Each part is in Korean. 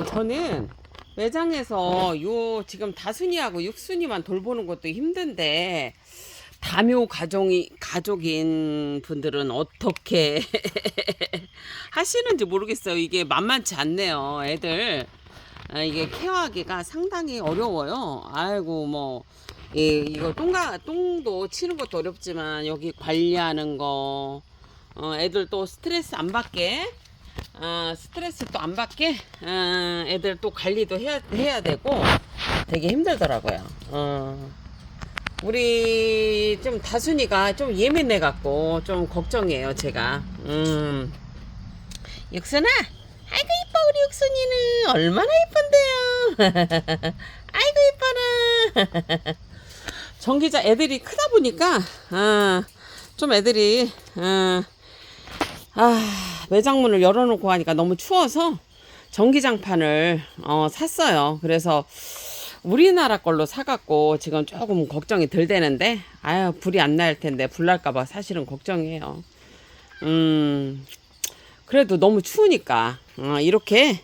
저는 매장에서 지금 다순이하고 육순이만 돌보는 것도 힘든데, 다묘 가족인 분들은 어떻게 하시는지 모르겠어요. 이게 만만치 않네요. 애들, 이게 케어하기가 상당히 어려워요. 아이고, 뭐, 이거 똥도 치는 것도 어렵지만, 여기 관리하는 거, 애들 또 스트레스 안 받게, 스트레스 또 안 받게, 애들 또 관리도 해야 되고, 되게 힘들더라고요. 우리 좀 다순이가 좀 예민해 갖고 좀 걱정이에요, 제가. 육순아, 아이고 이뻐. 우리 육순이는 얼마나 이쁜데요. 아이고 이뻐라. 전기자 애들이 크다 보니까 좀 애들이 매장문을 열어놓고 하니까 너무 추워서 전기장판을 샀어요. 그래서 우리나라 걸로 사갖고 지금 조금 걱정이 덜 되는데, 불이 안 날 텐데 불 날까봐 사실은 걱정이에요. 그래도 너무 추우니까 이렇게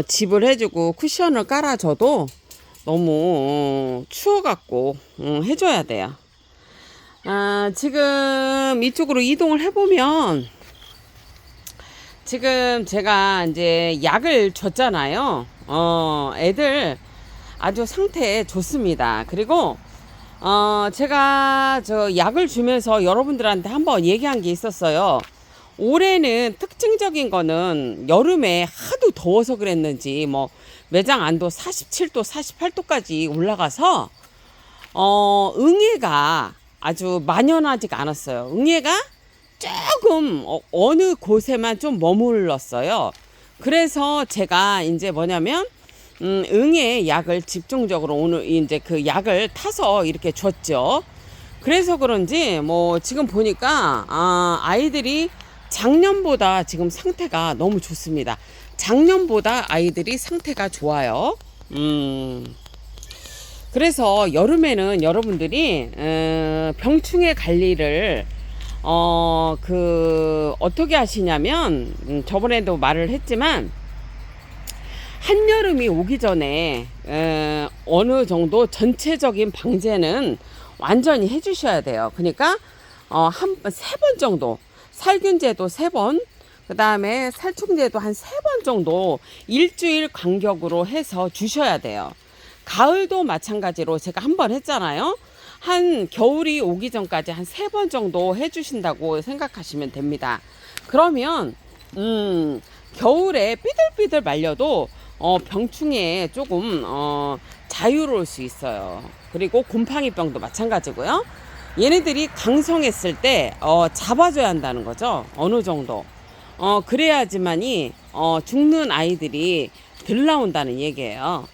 집을 해주고 쿠션을 깔아줘도 너무 추워갖고 해줘야 돼요. 지금 이쪽으로 이동을 해보면, 지금 제가 이제 약을 줬잖아요. 애들 아주 상태 좋습니다. 그리고 제가 저 약을 주면서 여러분들한테 한번 얘기한 게 있었어요. 올해는 특징적인 거는 여름에 하도 더워서 그랬는지 뭐 매장 안도 47도 48도까지 올라가서 응애가 아주 만연하지가 않았어요. 응애가 조금 어느 곳에만 좀 머물렀어요. 그래서 제가 이제 뭐냐면 응애 약을 집중적으로 오늘 이제 그 약을 타서 이렇게 줬죠. 그래서 그런지 뭐 지금 보니까 아이들이 작년보다 지금 상태가 너무 좋습니다. 작년보다 아이들이 상태가 좋아요. 그래서 여름에는 여러분들이 병충해 관리를 어떻게 하시냐면, 저번에도 말을 했지만 한여름이 오기 전에 어느 정도 전체적인 방제는 완전히 해주셔야 돼요. 그러니까 세 번 정도 살균제도 3번, 그 다음에 살충제도 한 3번 정도 일주일 간격으로 해서 주셔야 돼요. 가을도 마찬가지로 제가 한 번 했잖아요. 한 겨울이 오기 전까지 한 3번 정도 해주신다고 생각하시면 됩니다. 그러면 겨울에 삐들삐들 말려도 병충해에 조금 자유로울 수 있어요. 그리고 곰팡이병도 마찬가지고요. 얘네들이 강성했을 때 잡아줘야 한다는 거죠. 어느 정도 그래야지만이 죽는 아이들이 덜 나온다는 얘기예요.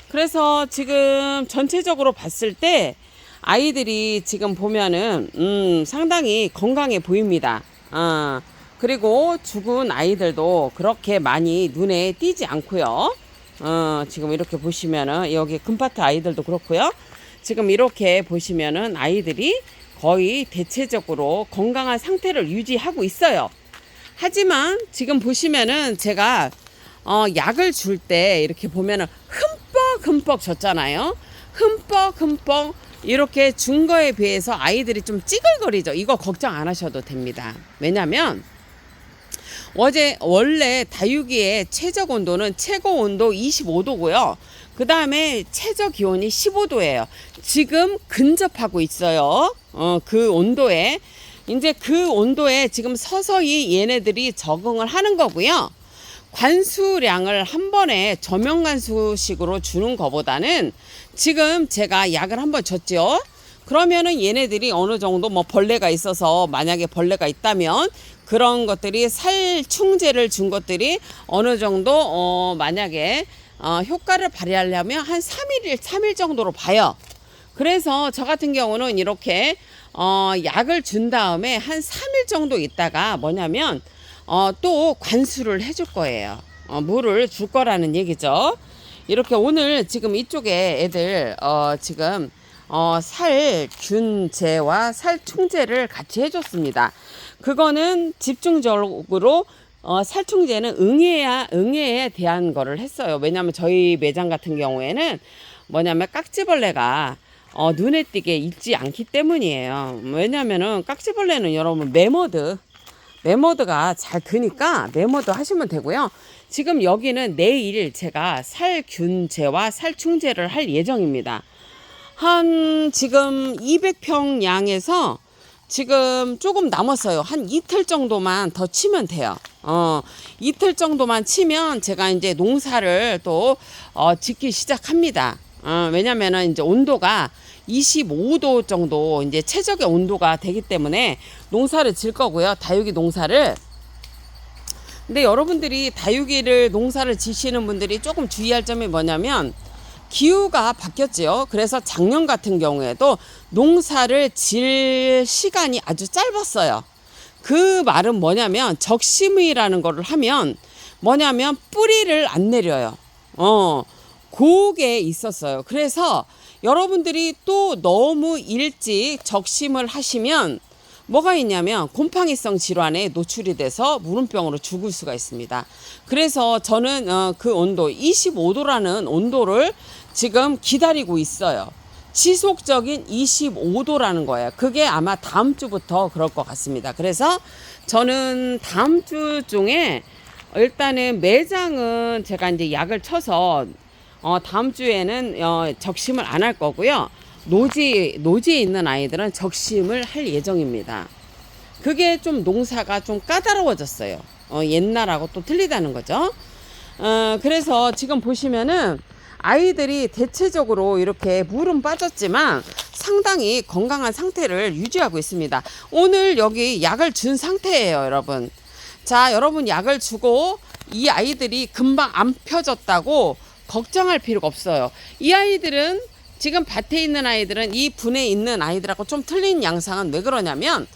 그래서 지금 전체적으로 봤을 때 아이들이 지금 보면은 상당히 건강해 보입니다. 그리고 죽은 아이들도 그렇게 많이 눈에 띄지 않고요. 지금 이렇게 보시면은 여기 금파트 아이들도 그렇고요. 지금 이렇게 보시면은 아이들이 거의 대체적으로 건강한 상태를 유지하고 있어요. 하지만 지금 보시면은 제가 약을 줄 때 이렇게 보면은 흠뻑 줬잖아요. 흠뻑 이렇게 준 거에 비해서 아이들이 좀 찌글거리죠. 이거 걱정 안 하셔도 됩니다. 왜냐면 원래 다육이의 최적 온도는 최고 온도 25도고요. 그 다음에 최저 기온이 15도예요. 지금 근접하고 있어요. 그 온도에. 이제 그 온도에 지금 서서히 얘네들이 적응을 하는 거고요. 관수량을 한 번에 저명관수식으로 주는 것보다는 지금 제가 약을 한번 줬죠. 그러면은 얘네들이 어느 정도 뭐 벌레가 있어서, 만약에 벌레가 있다면 그런 것들이 살충제를 준 것들이 어느 정도 만약에 효과를 발휘하려면 한 3일 정도로 봐요. 그래서 저 같은 경우는 이렇게 약을 준 다음에 한 3일 정도 있다가 뭐냐면 또 관수를 해줄 거예요. 물을 줄 거라는 얘기죠. 이렇게 오늘 지금 이쪽에 애들 지금 살균제와 살충제를 같이 해줬습니다. 그거는 집중적으로 살충제는 응애에 대한 거를 했어요. 왜냐하면 저희 매장 같은 경우에는 뭐냐면 깍지벌레가 눈에 띄게 있지 않기 때문이에요. 왜냐면은 깍지벌레는 여러분 매머드가 잘 드니까 매머드 하시면 되고요. 지금 여기는 내일 제가 살균제와 살충제를 할 예정입니다. 한 지금 200평 양에서 지금 조금 남았어요. 한 이틀 정도만 더 치면 돼요. 이틀 정도만 치면 제가 이제 농사를 또 짓기 시작합니다. 왜냐면은 이제 온도가 25도 정도 이제 최적의 온도가 되기 때문에 농사를 질 거고요. 다육이 농사를. 근데 여러분들이 다육이를 농사를 지시는 분들이 조금 주의할 점이 뭐냐면 기후가 바뀌었지요. 그래서 작년 같은 경우에도 농사를 질 시간이 아주 짧았어요. 그 말은 뭐냐면 적심이라는 거를 하면 뭐냐면 뿌리를 안 내려요. 그게 있었어요. 그래서 여러분들이 또 너무 일찍 적심을 하시면 뭐가 있냐면 곰팡이성 질환에 노출이 돼서 무름병으로 죽을 수가 있습니다. 그래서 저는 그 온도 25도라는 온도를 지금 기다리고 있어요. 지속적인 25도라는 거예요. 그게 아마 다음 주부터 그럴 것 같습니다. 그래서 저는 다음 주 중에 일단은 매장은 제가 이제 약을 쳐서 다음 주에는 적심을 안 할 거고요. 노지에 있는 아이들은 적심을 할 예정입니다. 그게 좀 농사가 좀 까다로워졌어요. 옛날하고 또 틀리다는 거죠. 그래서 지금 보시면은 아이들이 대체적으로 이렇게 물은 빠졌지만 상당히 건강한 상태를 유지하고 있습니다. 오늘 여기 약을 준 상태예요, 여러분. 자, 여러분 약을 주고 이 아이들이 금방 안 펴졌다고 걱정할 필요가 없어요. 이 아이들은 지금 밭에 있는 아이들은 이 분에 있는 아이들하고 좀 틀린 양상은 왜 그러냐면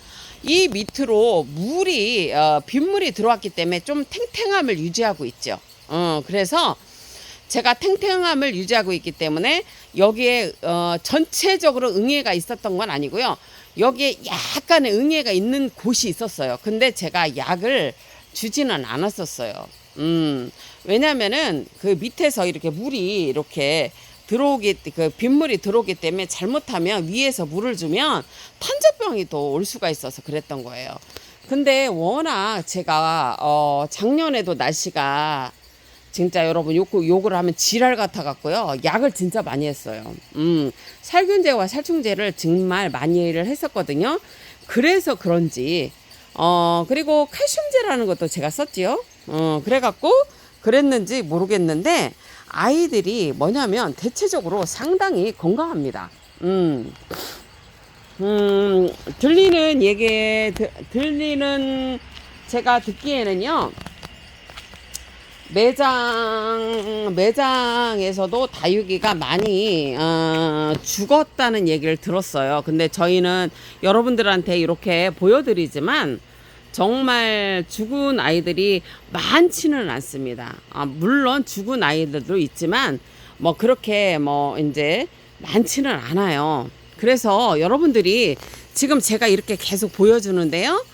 이 밑으로 물이 빗물이 들어왔기 때문에 좀 탱탱함을 유지하고 있죠. 그래서 제가 탱탱함을 유지하고 있기 때문에 여기에 전체적으로 응애가 있었던 건 아니고요. 여기에 약간의 응애가 있는 곳이 있었어요. 근데 제가 약을 주지는 않았었어요. 왜냐면은 그 밑에서 이렇게 물이 이렇게 그 빗물이 들어오기 때문에 잘못하면 위에서 물을 주면 탄저병이 또 올 수가 있어서 그랬던 거예요. 근데 워낙 제가 작년에도 날씨가 진짜 여러분 욕을 하면 지랄 같아 갖고요. 약을 진짜 많이 했어요. 살균제와 살충제를 정말 많이 했었거든요. 그래서 그런지 그리고 칼슘제라는 것도 제가 썼지요. 그래갖고 그랬는지 모르겠는데 아이들이 뭐냐면 대체적으로 상당히 건강합니다. 들리는 제가 듣기에는요. 매장에서도 다육이가 많이 죽었다는 얘기를 들었어요. 근데 저희는 여러분들한테 이렇게 보여드리지만 정말 죽은 아이들이 많지는 않습니다. 물론 죽은 아이들도 있지만 뭐 그렇게 뭐 이제 많지는 않아요. 그래서 여러분들이 지금 제가 이렇게 계속 보여주는데요.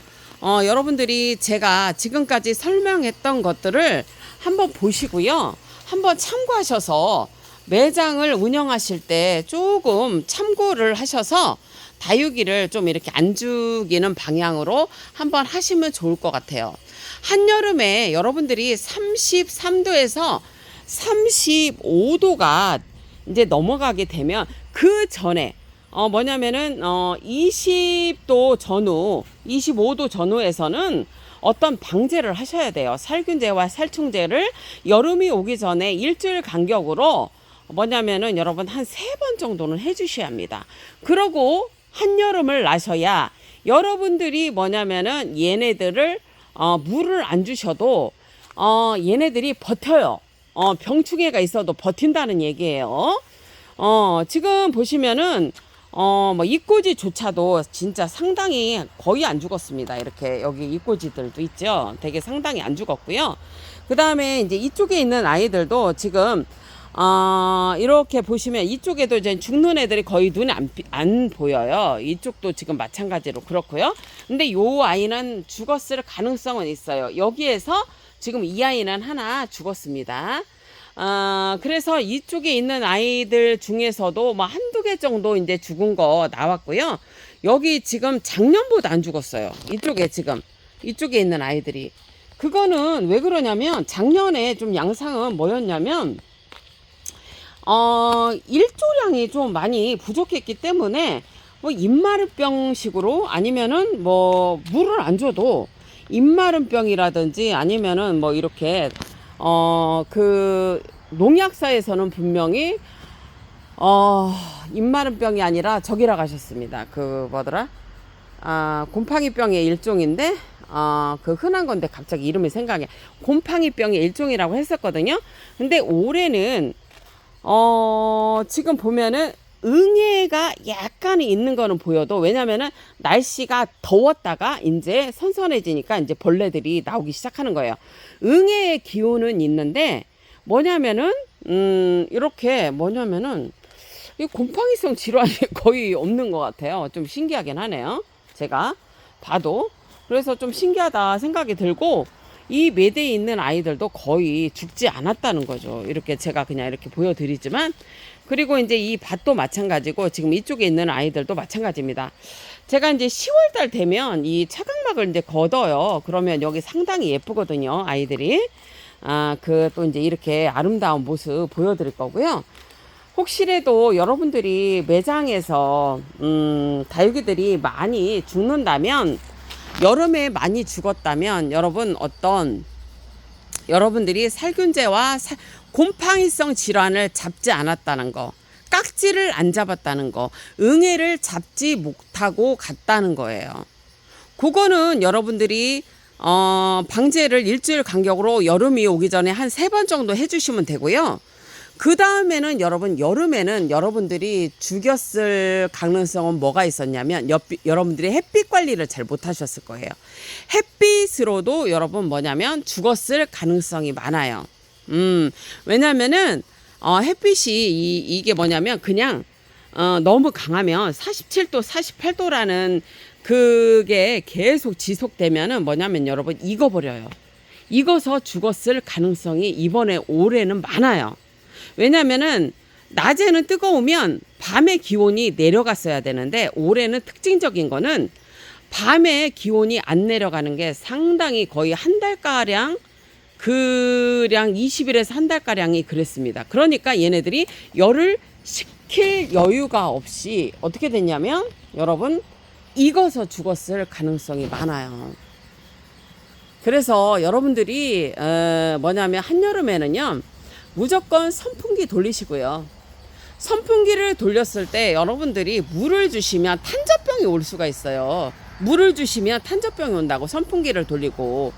여러분들이 제가 지금까지 설명했던 것들을 한번 보시고요. 한번 참고하셔서 매장을 운영하실 때 조금 참고를 하셔서 다육이를 좀 이렇게 안 죽이는 방향으로 한번 하시면 좋을 것 같아요. 한여름에 여러분들이 33도에서 35도가 이제 넘어가게 되면 그 전에 뭐냐면은 20도 전후, 25도 전후에서는 어떤 방제를 하셔야 돼요. 살균제와 살충제를 여름이 오기 전에 일주일 간격으로 뭐냐면은 여러분 한 3번 정도는 해주셔야 합니다. 그러고 한여름을 나셔야 여러분들이 뭐냐면은 얘네들을 물을 안 주셔도 얘네들이 버텨요. 병충해가 있어도 버틴다는 얘기예요. 지금 보시면은 뭐 이꼬지조차도 진짜 상당히 거의 안 죽었습니다. 이렇게 여기 이꼬지들도 있죠. 되게 상당히 안 죽었고요. 그 다음에 이제 이쪽에 있는 아이들도 지금 이렇게 보시면 이쪽에도 이제 죽는 애들이 거의 눈에 안 보여요. 이쪽도 지금 마찬가지로 그렇고요. 근데 요 아이는 죽었을 가능성은 있어요. 여기에서 지금 이 아이는 하나 죽었습니다. 그래서 이쪽에 있는 아이들 중에서도 뭐 한두 개 정도 이제 죽은 거 나왔고요. 여기 지금 작년보다 안 죽었어요. 이쪽에 있는 아이들이. 그거는 왜 그러냐면 작년에 좀 양상은 뭐였냐면 일조량이 좀 많이 부족했기 때문에 뭐 입마른병식으로 아니면은 뭐 물을 안 줘도 입마른병이라든지 아니면은 뭐 이렇게 그 농약사에서는 분명히 입마른병이 아니라 저기라 가셨습니다. 그 뭐더라? 곰팡이병의 일종인데 그 흔한 건데 갑자기 이름이 생각이 곰팡이병의 일종이라고 했었거든요. 근데 올해는 지금 보면은 응애가 약간 있는 거는 보여도 왜냐면은 날씨가 더웠다가 이제 선선해지니까 이제 벌레들이 나오기 시작하는 거예요. 응애의 기온은 있는데 뭐냐면은 이렇게 뭐냐면은 이 곰팡이성 질환이 거의 없는 것 같아요. 좀 신기하긴 하네요. 제가 봐도 그래서 좀 신기하다 생각이 들고 이 매대에 있는 아이들도 거의 죽지 않았다는 거죠. 이렇게 제가 그냥 이렇게 보여드리지만 그리고 이제 이 밭도 마찬가지고 지금 이쪽에 있는 아이들도 마찬가지입니다. 제가 이제 10월달 되면 이 차각막을 이제 걷어요. 그러면 여기 상당히 예쁘거든요. 아이들이. 그 또 이제 이렇게 아름다운 모습 보여드릴 거고요. 혹시라도 여러분들이 매장에서 다육이들이 많이 죽는다면 여름에 많이 죽었다면 여러분들이 살균제와 곰팡이성 질환을 잡지 않았다는 거, 깍지를 안 잡았다는 거, 응애를 잡지 못하고 갔다는 거예요. 그거는 여러분들이 방제를 일주일 간격으로 여름이 오기 전에 한 3번 정도 해주시면 되고요. 그 다음에는 여름에는 여러분들이 죽였을 가능성은 뭐가 있었냐면 여러분들이 햇빛 관리를 잘 못하셨을 거예요. 햇빛으로도 여러분 뭐냐면 죽었을 가능성이 많아요. 왜냐면은 햇빛이 이게 뭐냐면 그냥 너무 강하면 47도, 48도라는 그게 계속 지속되면은 뭐냐면 여러분 익어버려요. 익어서 죽었을 가능성이 이번에 올해는 많아요. 왜냐면은 낮에는 뜨거우면 밤에 기온이 내려갔어야 되는데 올해는 특징적인 거는 밤에 기온이 안 내려가는 게 상당히 거의 한 달가량 그량 20일에서 한 달가량이 그랬습니다. 그러니까 얘네들이 열을 식힐 여유가 없이 어떻게 됐냐면 여러분 익어서 죽었을 가능성이 많아요. 그래서 여러분들이 뭐냐면 한여름에는요 무조건 선풍기 돌리시고요. 선풍기를 돌렸을 때 여러분들이 물을 주시면 탄저병이 올 수가 있어요. 물을 주시면 탄저병이 온다고 선풍기를 돌리고.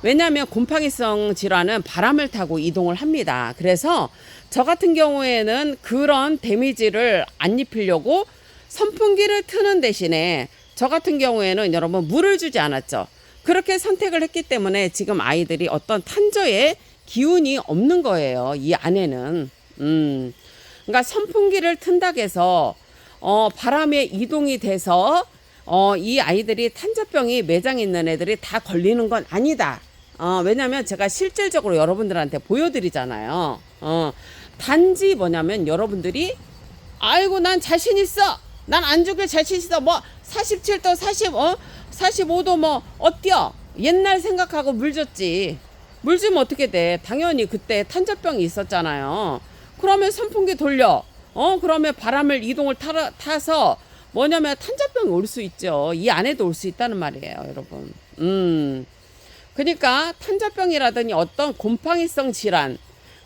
왜냐하면 곰팡이성 질환은 바람을 타고 이동을 합니다. 그래서 저 같은 경우에는 그런 데미지를 안 입히려고 선풍기를 트는 대신에 저 같은 경우에는 여러분 물을 주지 않았죠. 그렇게 선택을 했기 때문에 지금 아이들이 어떤 탄저에 기운이 없는 거예요. 이 안에는. 그러니까 선풍기를 튼다고 해서 바람에 이동이 돼서 이 아이들이 탄저병이 매장에 있는 애들이 다 걸리는 건 아니다. 왜냐면 제가 실질적으로 여러분들한테 보여드리잖아요. 단지 뭐냐면 여러분들이 아이고 난 자신 있어. 난 안 죽일 자신 있어. 뭐 47도 45도 뭐 어때요? 옛날 생각하고 물 줬지. 물 주면 어떻게 돼? 당연히 그때 탄저병이 있었잖아요. 그러면 선풍기 돌려. 그러면 바람을 이동을 타서 뭐냐면 탄저병이 올 수 있죠. 이 안에도 올 수 있다는 말이에요, 여러분. 그러니까 탄저병이라든지 어떤 곰팡이성 질환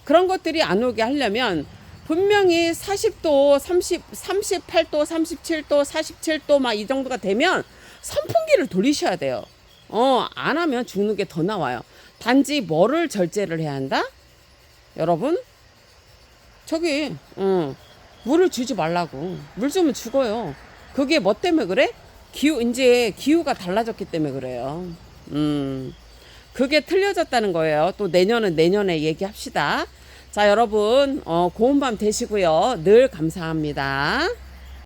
그런 것들이 안 오게 하려면 분명히 40도, 38도, 37도, 47도 막 이 정도가 되면 선풍기를 돌리셔야 돼요. 안 하면 죽는 게 더 나와요. 단지 뭐를 절제를 해야 한다? 여러분, 저기, 물을 주지 말라고. 물 주면 죽어요. 그게 뭐 때문에 그래? 이제 기후가 달라졌기 때문에 그래요. 그게 틀려졌다는 거예요. 또 내년에 얘기합시다. 자, 여러분, 고운 밤 되시고요. 늘 감사합니다.